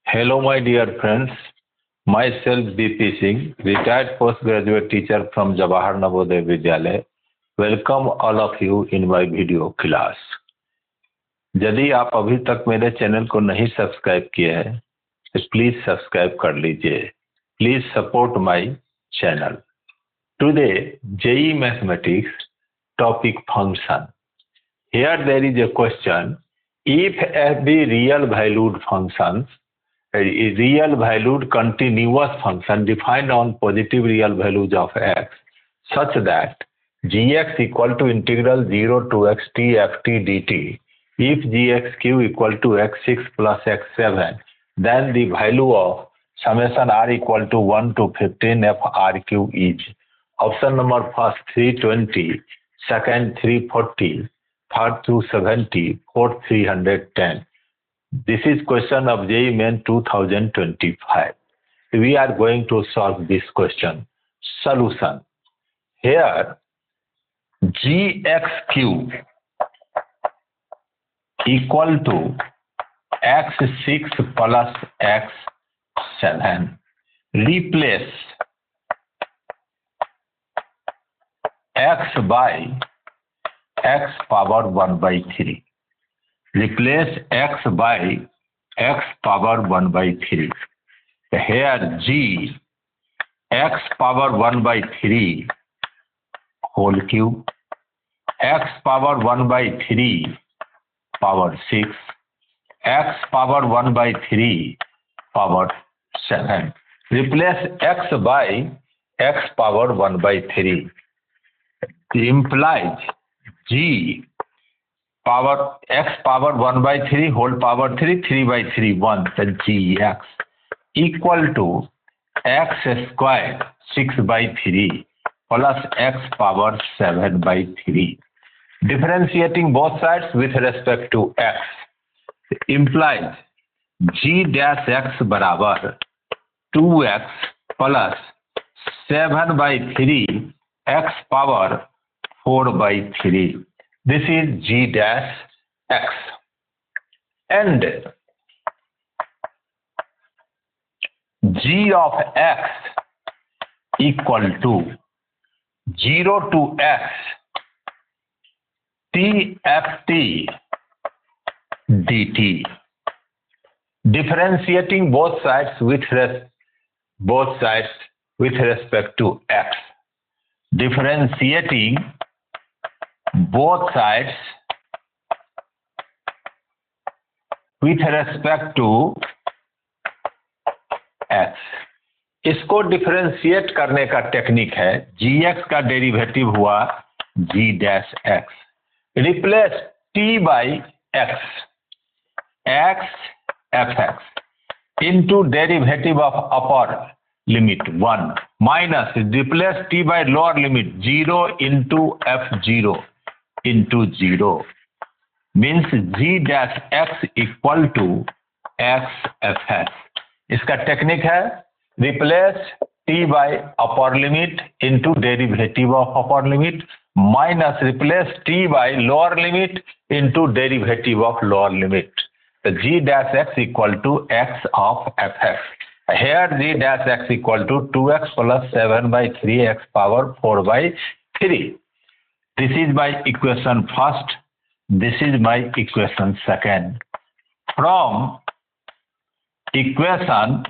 Hello, my dear friends. Myself, BP Singh, retired postgraduate teacher from Jawahar Navodaya Vidyalaya. Welcome all of you in my video class. यदि आप अभी तक मेरे channel को नहीं subscribe किए हैं तो प्लीज सब्सक्राइब कर लीजिए. Please support my channel. Today JEE mathematics topic function. Here there is a question. If every real valued functions, a real valued continuous function defined on positive real values of x, such that gx equal to integral 0 to x t f t dt, if gxq equal to x6 plus x7, then the value of summation r equal to 1 to 15 f rq is option number first 320, second 340, third 270, fourth 310. This is question of JEE Main 2025. We are going to solve this question. Solution. Here gxq equal to x6 plus x7. Replace x by x power 1 by 3. Replace x by x power 1 by 3. Here g x power 1 by 3 whole cube, x power 1 by 3 power 6, x power 1 by 3 power 7. Replace x by x power 1 by 3. It implies g power x power 1 by 3 whole power 3 3 by 3 1, then gx equal to x squared 6 by 3 plus x power 7 by 3. Differentiating both sides with respect to x implies g dash x बराबर 2x plus 7 by 3 x power 4 by 3. This is g dash x. And g of x equal to 0 to x tft dt. Differentiating both sides with respect to x. Differentiating both sides with respect to x. इसको differentiate करने का technique है. gx का derivative हुआ g dash x. Replace t by x, x fx into derivative of upper limit 1 minus replace t by lower limit 0 into f0 into 0 means g dash x equal to x fx. इसका technique है replace t by upper limit into derivative of upper limit minus replace t by lower limit into derivative of lower limit. The g dash x equal to x of fx. Here g dash x equal to 2x plus 7 by 3x power 4 by 3. This is my equation first. This is my equation second. From equation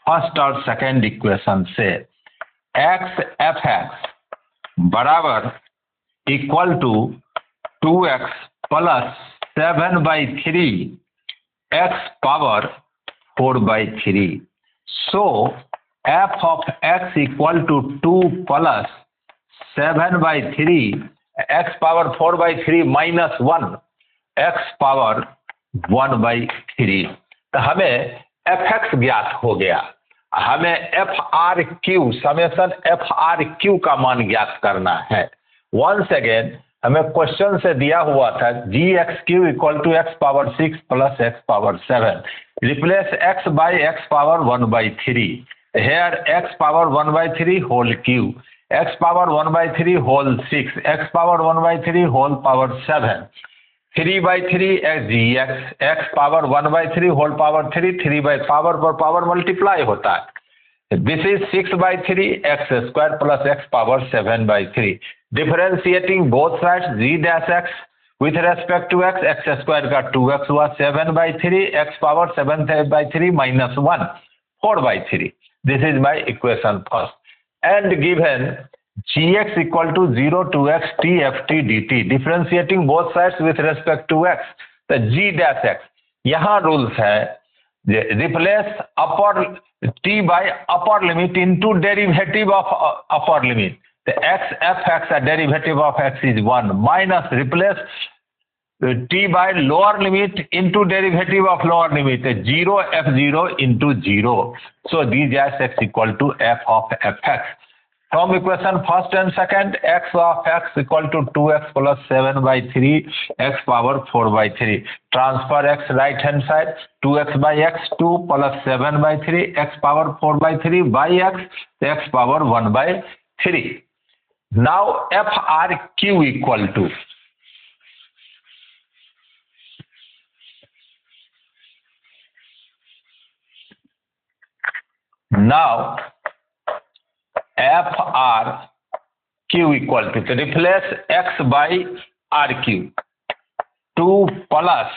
first or second equation से x fx बराबर equal to 2x plus 7 by 3 x power 4 by 3. So f of x equal to 2 plus 7 by 3 x power 4 by 3 minus 1 x power 1 by 3. तो हमें fx ज्ञात हो गया. हमें FRQ summation FRQ का मान ज्ञात करना है. वंस अगेन हमें क्वेश्चन से दिया हुआ था gxq equal to x power 6 plus x power 7. Replace x by x power 1 by 3. Here x power 1 by 3 whole cube, x power 1 by 3 whole 6, x power 1 by 3 whole power 7. 3/3 g x, x power 1/3 whole power 3, 3 by power पर power multiply होता है। This is 6/3 x square plus x power 7/3। Differentiating both sides g dash x with respect to x, x square का 2x हुआ 7/3 x power 7/3 minus 1 4/3। This is my equation first and given gx equal to 0 to x t f t dt, differentiating both sides with respect to x, तो g dash x यहाँ rules है replace upper t bye upper limit into derivative of upper limit, तो x f x derivative of x is 1 minus replace t by lower limit into derivative of lower limit 0 f0 into 0, so d dash x equal to f of fx. From equation first and second, x of x equal to 2x plus 7/3 x power 4/3. Transfer x right hand side, 2x by x 2 plus 7/3 x power 4/3 by x power 1/3. Now FRQ equal to replace x by RQ, 2 plus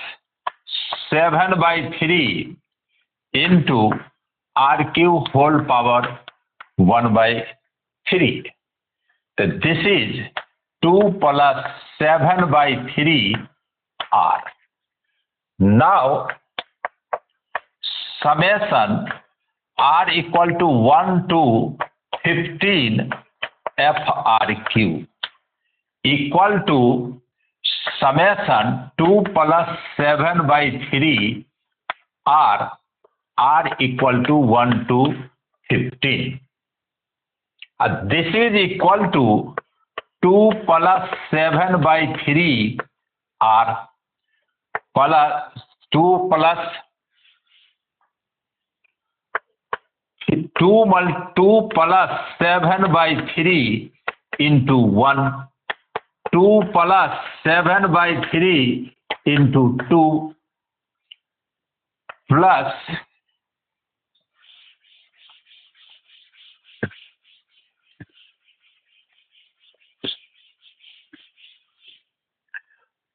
7/3 into RQ whole power 1/3. So this is 2 plus 7/3 R. Now summation R equal to 1 to 15 FRQ equal to summation 2 plus 7/3 R, R equal to 1 to 15. This is equal to 2 plus 7/3 R plus 2 plus 2 plus 7/3 into 1, 2 plus 7/3 into 2 plus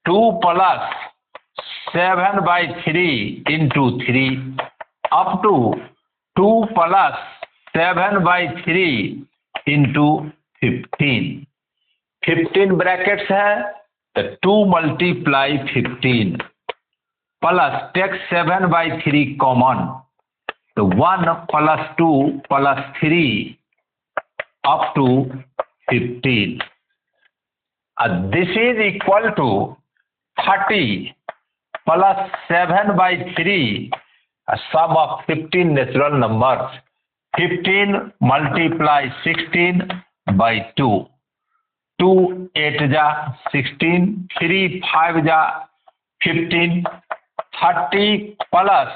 2 plus 7/3 into 3 up to 2 plus 7/3 into 15. 15 brackets है तो 2 multiply 15 plus take 7/3 common तो 1 plus 2 plus 3 up to 15. This is equal to 30 plus 7/3 sum of 15 natural numbers. 15 multiply 16 by 2. 2 8 जा 16, 3 5 जा 15, 30 plus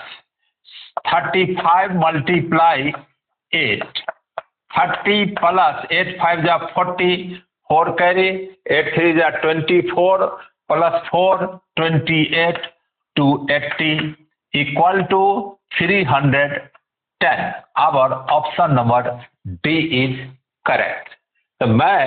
35 multiply 8. 30 plus 8 5 जा 40, 4 carry 8 3 जा 24 plus 4 28 to 80 equal to 310. Our option number D is correct. तो मैं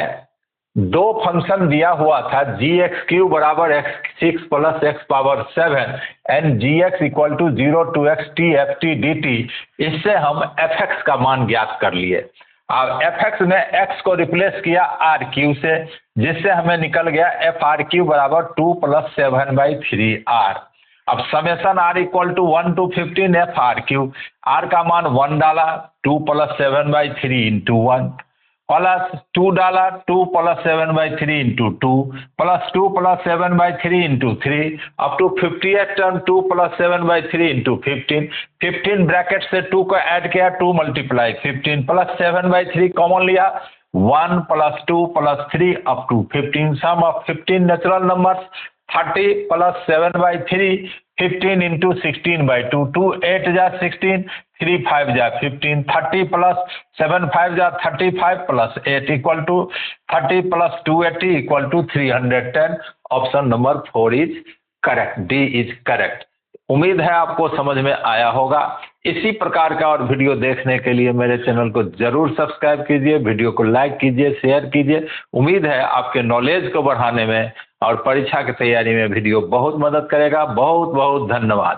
दो function दिया हुआ था gx³ बराबर x6 plus x power 7 and gx equal to 0 to x t f t dt, इससे हम fx का मान ज्ञात कर लिए। अब fx में x को रिप्लेस किया rq से, जिससे हमें निकल गया frq बराबर 2 plus 7/3 r। अब summation r equal to 1 to 15 FRQ, r का मान 1 डाला 2 plus 7/3 into 1 प्लस 2 डाला 2 plus 7/3 into 2 plus 2 plus 7/3 into 3 up to 58 term 2 plus 7/3 into 15। 15 bracket से 2 को ऐड किया 2 multiply 15 प्लस 7/3 कॉमन लिया 1 plus 2 plus 3 up to 15, sum of 15 natural numbers 30 plus 7/3 15 into 16/2, 2 8 जा 16, 3 5 जा 15, 30 plus 7 5 जा 35 plus 8 equal to 30 plus 280 equal to 310. Option number 4 is correct, D is correct. उम्मीद है आपको समझ में आया होगा। इसी प्रकार का और वीडियो देखने के लिए मेरे चैनल को जरूर सब्सक्राइब कीजिए, वीडियो को लाइक कीजिए, शेयर कीजिए। उम्मीद है आपके नॉलेज को बढ़ाने में और परीक्षा की तैयारी में वीडियो बहुत मदद करेगा। बहुत बहुत धन्यवाद।